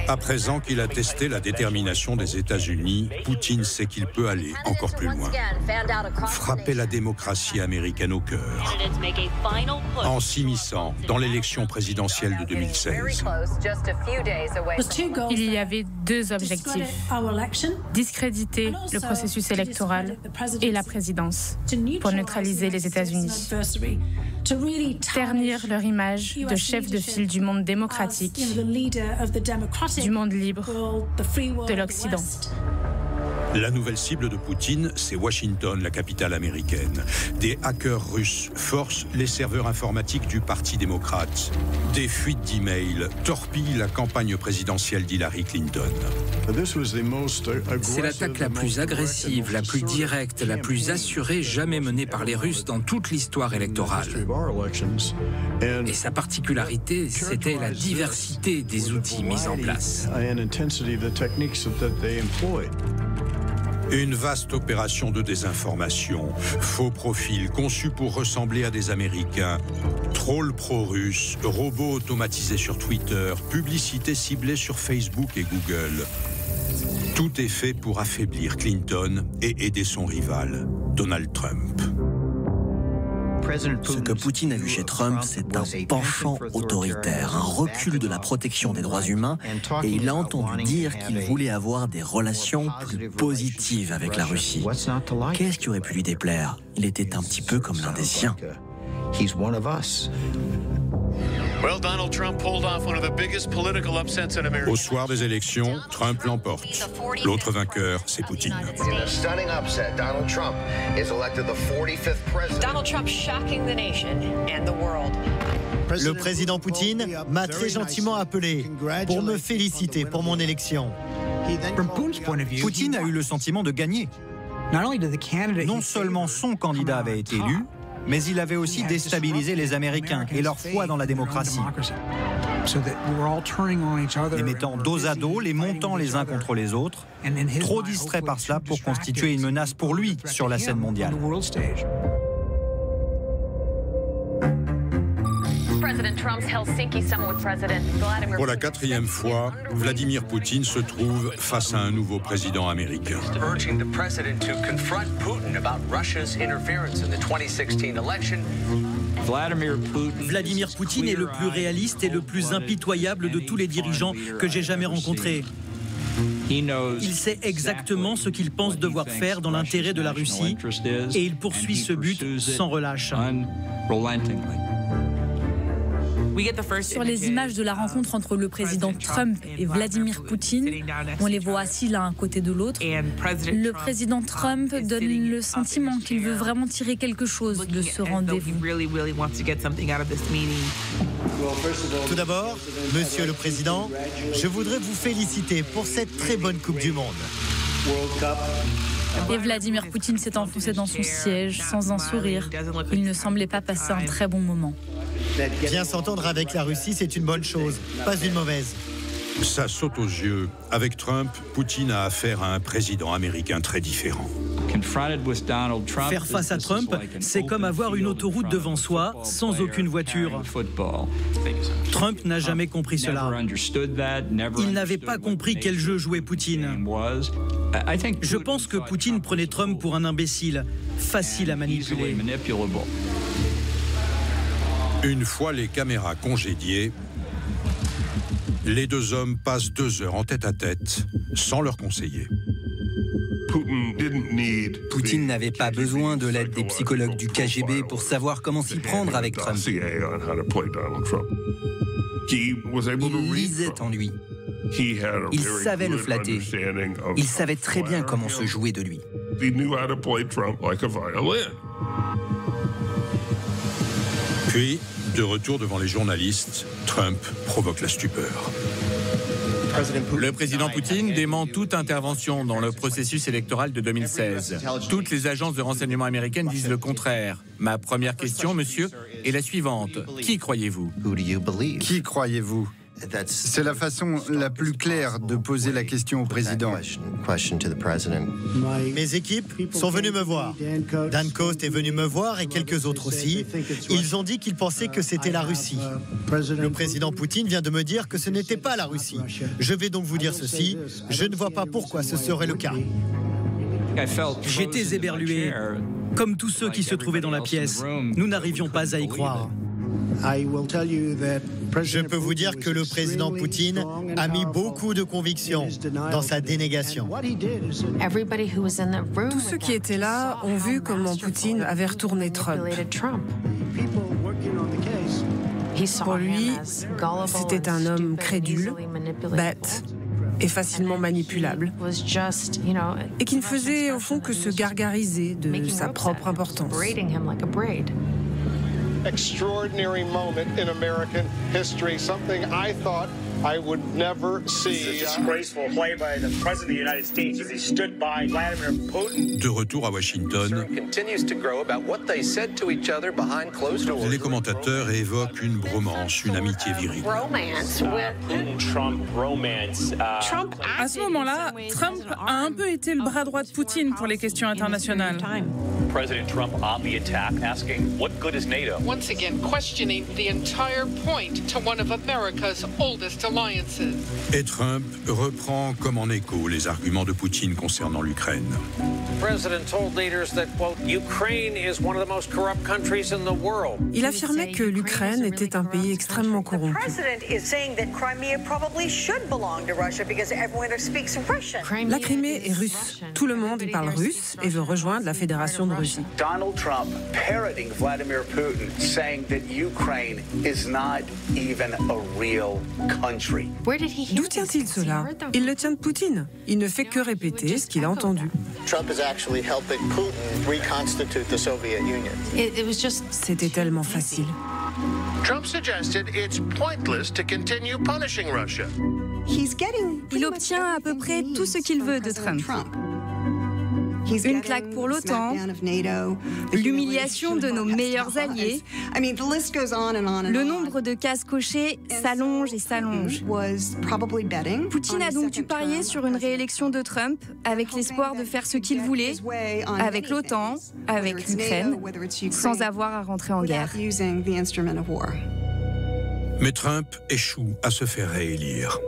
À présent qu'il a testé la détermination des États-Unis, Poutine sait qu'il peut aller encore plus loin. Frapper la démocratie américaine au cœur, en s'immisçant dans l'élection présidentielle de 2016. Il y avait deux objectifs: discréditer le processus électoral et la présidence pour neutraliser les États-Unis, ternir leur image de chef de file du monde démocratique, du monde libre, de l'Occident. La nouvelle cible de Poutine, c'est Washington, la capitale américaine. Des hackers russes forcent les serveurs informatiques du Parti démocrate. Des fuites d'emails torpillent la campagne présidentielle d'Hillary Clinton. C'est l'attaque la plus agressive, la plus directe, la plus assurée jamais menée par les Russes dans toute l'histoire électorale. Et sa particularité, c'était la diversité des outils mis en place. Une vaste opération de désinformation, faux profils conçus pour ressembler à des Américains, trolls pro-russes, robots automatisés sur Twitter, publicités ciblées sur Facebook et Google. Tout est fait pour affaiblir Clinton et aider son rival, Donald Trump. Ce que Poutine a vu chez Trump, c'est un penchant autoritaire, un recul de la protection des droits humains, et il a entendu dire qu'il voulait avoir des relations plus positives avec la Russie. Qu'est-ce qui aurait pu lui déplaire? Il était un petit peu comme l'un des siens. Au soir des élections, Trump l'emporte. L'autre vainqueur, c'est Poutine. Le président Poutine m'a très gentiment appelé pour me féliciter pour mon élection. Poutine a eu le sentiment de gagner. Non seulement son candidat avait été élu, mais il avait aussi déstabilisé les Américains et leur foi dans la démocratie. Les mettant dos à dos, les montant les uns contre les autres, trop distraits par cela pour constituer une menace pour lui sur la scène mondiale. Pour la quatrième fois, Vladimir Poutine se trouve face à un nouveau président américain. Vladimir Poutine est le plus réaliste et le plus impitoyable de tous les dirigeants que j'ai jamais rencontrés. Il sait exactement ce qu'il pense devoir faire dans l'intérêt de la Russie et il poursuit ce but sans relâche. Sur les images de la rencontre entre le président Trump et Vladimir Poutine, on les voit assis l'un à côté de l'autre. Le président Trump donne le sentiment qu'il veut vraiment tirer quelque chose de ce rendez-vous. Tout d'abord, Monsieur le Président, je voudrais vous féliciter pour cette très bonne Coupe du Monde. Et Vladimir Poutine s'est enfoncé dans son siège sans un sourire. Il ne semblait pas passer un très bon moment. Bien s'entendre avec la Russie, c'est une bonne chose, pas une mauvaise. Ça saute aux yeux. Avec Trump, Poutine a affaire à un président américain très différent. Faire face à Trump, c'est comme avoir une autoroute devant soi sans aucune voiture. Trump n'a jamais compris cela. Il n'avait pas compris quel jeu jouait Poutine. Je pense que Poutine prenait Trump pour un imbécile, facile à manipuler. Une fois les caméras congédiées, les deux hommes passent 2 heures en tête-à-tête, sans leur conseiller. Poutine n'avait pas besoin de l'aide des psychologues du KGB pour savoir comment s'y prendre avec Trump. Il lisait en lui. Il savait le flatter. Il savait très bien comment se jouer de lui. Puis, de retour devant les journalistes, Trump provoque la stupeur. Le président Poutine dément toute intervention dans le processus électoral de 2016. Toutes les agences de renseignement américaines disent le contraire. Ma première question, monsieur, est la suivante. Qui croyez-vous? Qui croyez-vous? C'est la façon la plus claire de poser la question au président. Mes équipes sont venues me voir. Dan Coast est venu me voir et quelques autres aussi. Ils ont dit qu'ils pensaient que c'était la Russie. Le président Poutine vient de me dire que ce n'était pas la Russie. Je vais donc vous dire ceci, je ne vois pas pourquoi ce serait le cas. J'étais éberlué, comme tous ceux qui se trouvaient dans la pièce. Nous n'arrivions pas à y croire. Je peux vous dire que le président Poutine a mis beaucoup de conviction dans sa dénégation. Tous ceux qui étaient là ont vu comment Poutine avait retourné Trump. Pour lui, c'était un homme crédule, bête et facilement manipulable, et qui ne faisait au fond que se gargariser de sa propre importance. Extraordinary moment in American history, something I thought I would never see. Disgraceful play by the President of the United States as he stood by Vladimir Putin. De retour à Washington, les commentateurs évoquent une bromance, une amitié virile. À ce moment-là, Trump a un peu été le bras droit de Poutine pour les questions internationales. President Trump on the attack, asking, what good is NATO? Once again, questioning the entire point to one of America's oldest alliances. Et Trump reprend comme en écho les arguments de Poutine concernant l'Ukraine. Il affirmait que l'Ukraine était un pays extrêmement corrompu. La Crimée est russe. Tout le monde y parle russe et veut rejoindre la Fédération de Russie. Donald Trump parroting Vladimir Putin, saying that Ukraine is not even a real country. D'où tient-il cela? Il le tient de Poutine. Il ne fait que répéter ce qu'il a entendu. C'était tellement facile. Trump suggested it's pointless to continue punishing Russia. Il obtient à peu près tout ce qu'il veut de Trump. Une claque pour l'OTAN, l'humiliation de nos meilleurs alliés. Le nombre de cases cochées s'allonge et s'allonge. Poutine a donc dû parier sur une réélection de Trump avec l'espoir de faire ce qu'il voulait avec l'OTAN, avec l'Ukraine, sans avoir à rentrer en guerre. Mais Trump échoue à se faire réélire.